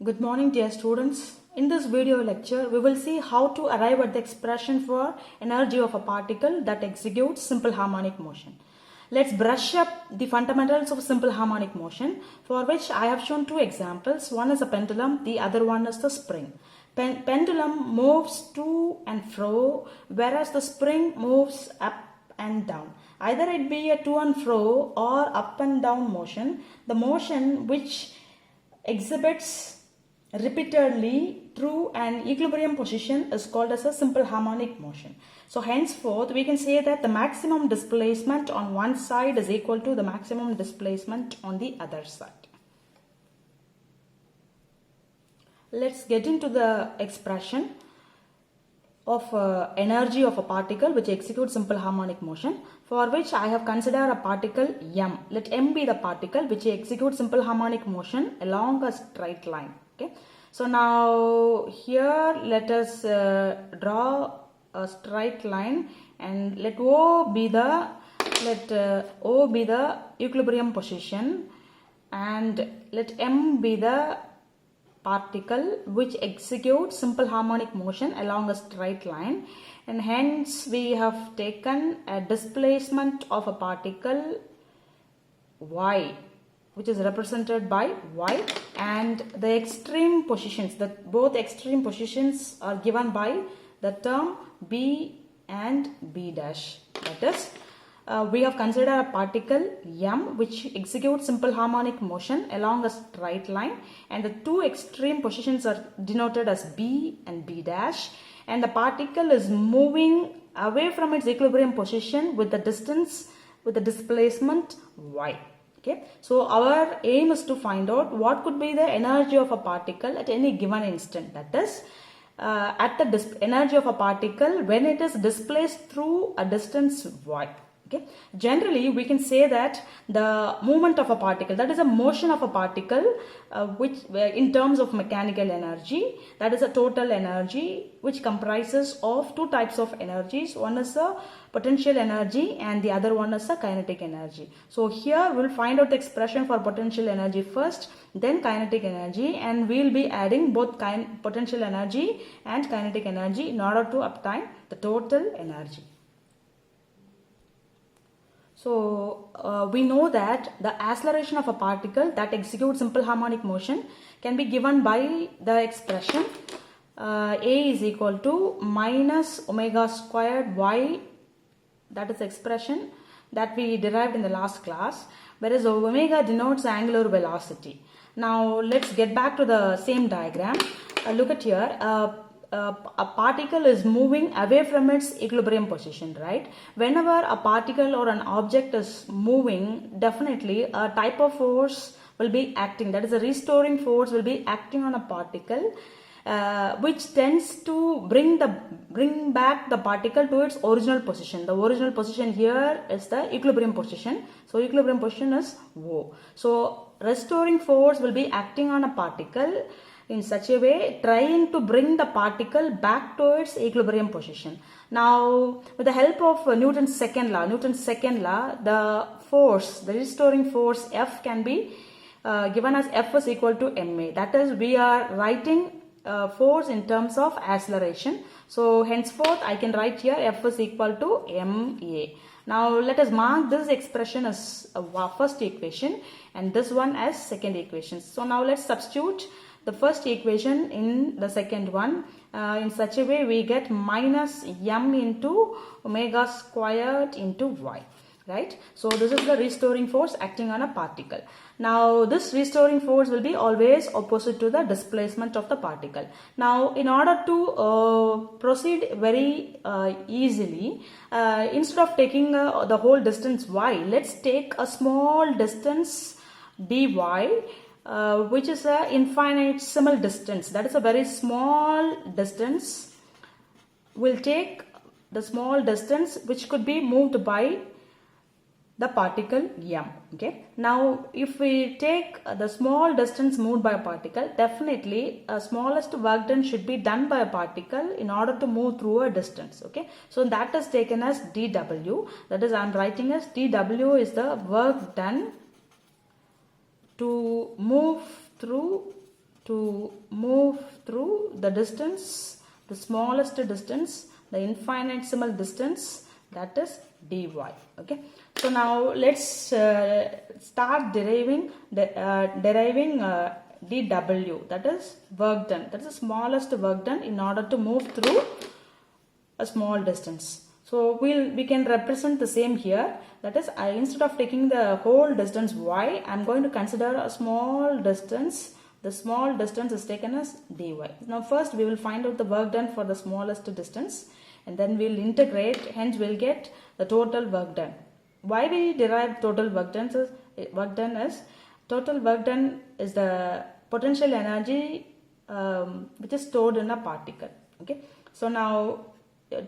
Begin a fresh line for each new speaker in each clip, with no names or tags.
Good morning, dear students. In this video lecture, we will see how to arrive at the expression for energy of a particle that executes simple harmonic motion. Let's brush up the fundamentals of simple harmonic motion, for which I have shown two examples. One is a pendulum, the other one is the spring. Pendulum moves to and fro, whereas the spring moves up and down. Either it be a to and fro or up and down motion. The motion which exhibits repeatedly through an equilibrium position is called as a simple harmonic motion. So henceforth we can say that the maximum displacement on one side is equal to the maximum displacement on the other side. Let's get into the expression of energy of a particle which executes simple harmonic motion, for which I have considered a particle m. Let m be the particle which executes simple harmonic motion along a straight line. Okay, so now here let us draw a straight line and let O be the equilibrium position and let m be the particle which executes simple harmonic motion along a straight line, and hence we have taken a displacement of a particle y, which is represented by y, and the extreme positions, both extreme positions are given by the term b and b dash. That is, we have considered a particle m which executes simple harmonic motion along a straight line, and the two extreme positions are denoted as b and b dash, and the particle is moving away from its equilibrium position with the displacement y. Okay, so our aim is to find out what could be the energy of a particle at any given instant. That is, at the energy of a particle when it is displaced through a distance y. Okay, generally we can say that the movement of a particle, that is a motion of a particle, which in terms of mechanical energy, that is a total energy which comprises of two types of energies. One is a potential energy and the other one is a kinetic energy. So here we will find out the expression for potential energy first, then kinetic energy, and we will be adding both potential energy and kinetic energy in order to obtain the total energy. So we know that the acceleration of a particle that executes simple harmonic motion can be given by the expression a is equal to minus omega squared y. That is the expression that we derived in the last class, whereas omega denotes angular velocity. Now let's get back to the same diagram. Look at here. A particle is moving away from its equilibrium position, right? Whenever a particle or an object is moving, definitely a type of force will be acting, that is a restoring force will be acting on a particle, which tends to bring back the particle to its original position. The original position here is the equilibrium position, so equilibrium position is O. So restoring force will be acting on a particle in such a way, trying to bring the particle back to its equilibrium position. Now, with the help of Newton's second law, the force, the restoring force F can be given as F is equal to ma. That is, we are writing force in terms of acceleration. So, henceforth, I can write here F is equal to ma. Now, let us mark this expression as first equation and this one as second equation. So, now let's substitute the first equation in the second one. In such a way we get minus m into omega squared into y, right? So this is the restoring force acting on a particle. Now this restoring force will be always opposite to the displacement of the particle. Now in order to proceed very easily, instead of taking the whole distance y, let's take a small distance dy, which is an infinitesimal distance, that is a very small distance. We'll take the small distance which could be moved by the particle m. Okay, now if we take the small distance moved by a particle, definitely a smallest work done should be done by a particle in order to move through a distance. Okay, so that is taken as dw, that is I am writing as dw is the work done to move through to move through the distance, the smallest distance, the infinitesimal distance, that is dy. Okay, so now let's start deriving dw, that is work done, that is the smallest work done in order to move through a small distance. So we can represent the same here, that is instead of taking the whole distance y, I am going to consider a small distance. The small distance is taken as dy. Now first we will find out the work done for the smallest distance, and then we will integrate, hence we will get the total work done. Why we derive total work done is total work done is the potential energy which is stored in a particle. Okay, so now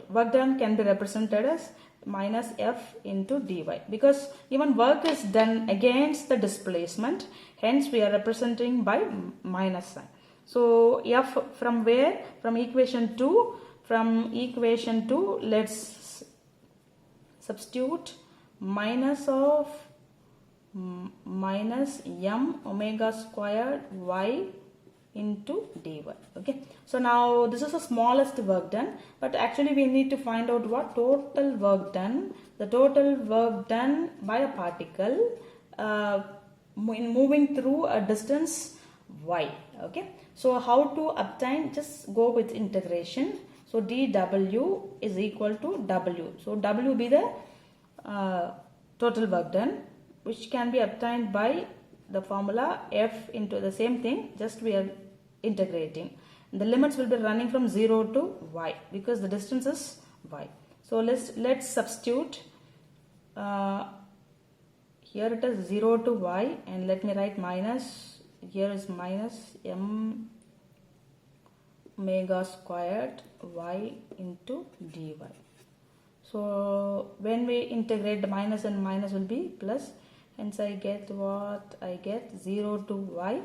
work done can be represented as minus F into dy, because even work is done against the displacement, hence we are representing by minus sign. So F from where? From equation 2. From equation 2, let's substitute minus of minus m omega squared y into dy. Okay, so now this is the smallest work done, but actually we need to find out what total work done. The total work done by a particle in moving through a distance y. Okay, so how to obtain? Just go with integration. So dw is equal to w. So w be the total work done, which can be obtained by the formula F into the same thing, just we are integrating. The limits will be running from 0 to y because the distance is y. So let's substitute. Here it is 0 to y, and let me write minus. Here is minus m omega squared y into dy. So when we integrate, the minus and minus will be plus, hence I get what I get, 0 to y.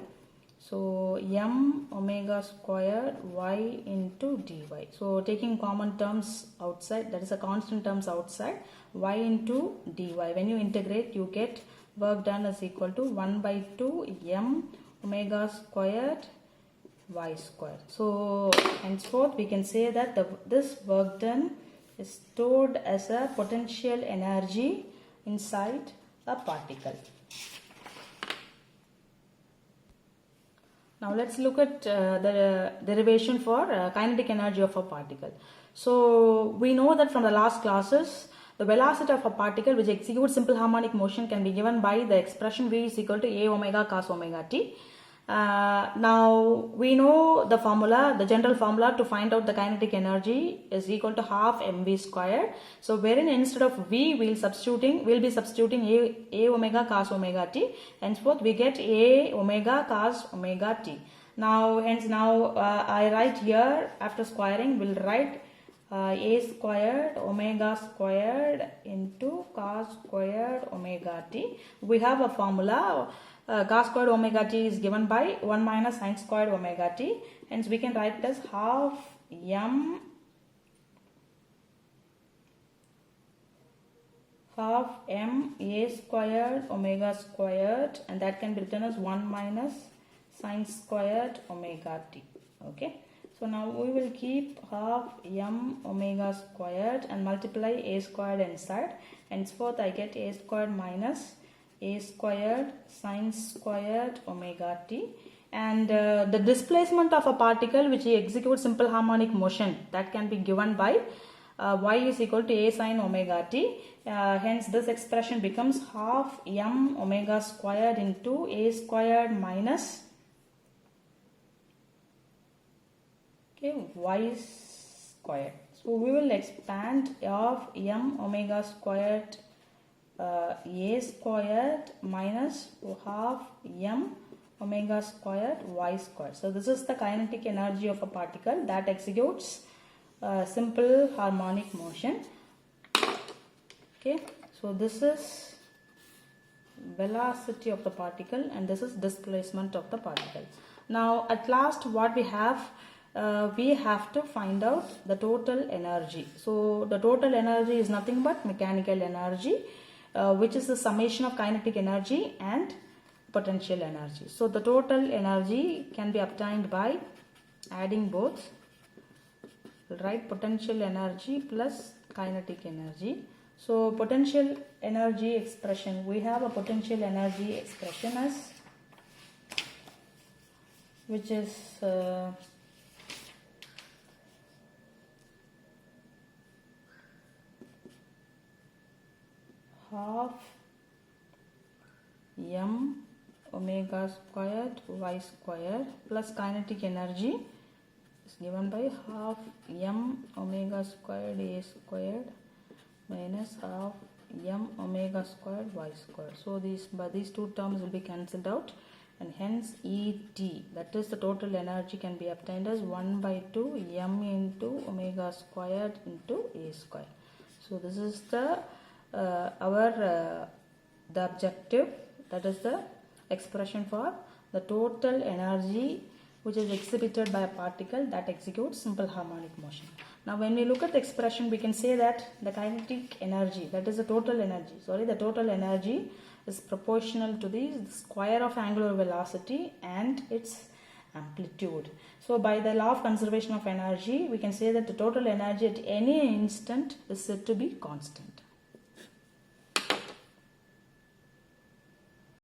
So m omega squared y into dy. So taking common terms outside, that is a constant terms outside, y into dy. When you integrate, you get work done is equal to 1 by 2 m omega squared y squared. So henceforth we can say that this work done is stored as a potential energy inside a particle. Now let's look at the derivation for kinetic energy of a particle. So we know that from the last classes, the velocity of a particle which executes simple harmonic motion can be given by the expression V is equal to a omega cos omega t. Now we know the formula, the general formula to find out the kinetic energy is equal to half mv squared. So wherein instead of v we'll be substituting a omega cos omega t. Henceforth we get a omega cos omega t. Now I write here, after squaring we'll write a squared omega squared into cos squared omega t. We have a formula. Cos squared omega t is given by 1 minus sin squared omega t. Hence we can write it as half m a squared omega squared, and that can be written as 1 minus sin squared omega t. Okay. So now we will keep half m omega squared and multiply a squared inside. Henceforth I get a squared minus a squared sin squared omega t, and the displacement of a particle which executes simple harmonic motion, that can be given by y is equal to a sin omega t. Hence this expression becomes half m omega squared into a squared minus y squared. So we will expand of m omega squared a squared minus half m omega squared y squared. So this is the kinetic energy of a particle that executes simple harmonic motion. Okay, so this is velocity of the particle and this is displacement of the particle. Now at last what we have to find out the total energy. So the total energy is nothing but mechanical energy, which is the summation of kinetic energy and potential energy. So the total energy can be obtained by adding both, right? Potential energy plus kinetic energy. So potential energy expression, we have a potential energy expression as, which is half m omega squared y squared plus kinetic energy is given by half m omega squared a squared minus half m omega squared y squared. So these two terms will be cancelled out, and hence ET, that is the total energy, can be obtained as 1 by 2 m into omega squared into a squared. So this is the the objective, that is the expression for the total energy which is exhibited by a particle that executes simple harmonic motion. Now when we look at the expression, we can say that the kinetic energy, that is the total energy is proportional to the square of angular velocity and its amplitude. So by the law of conservation of energy, we can say that the total energy at any instant is said to be constant.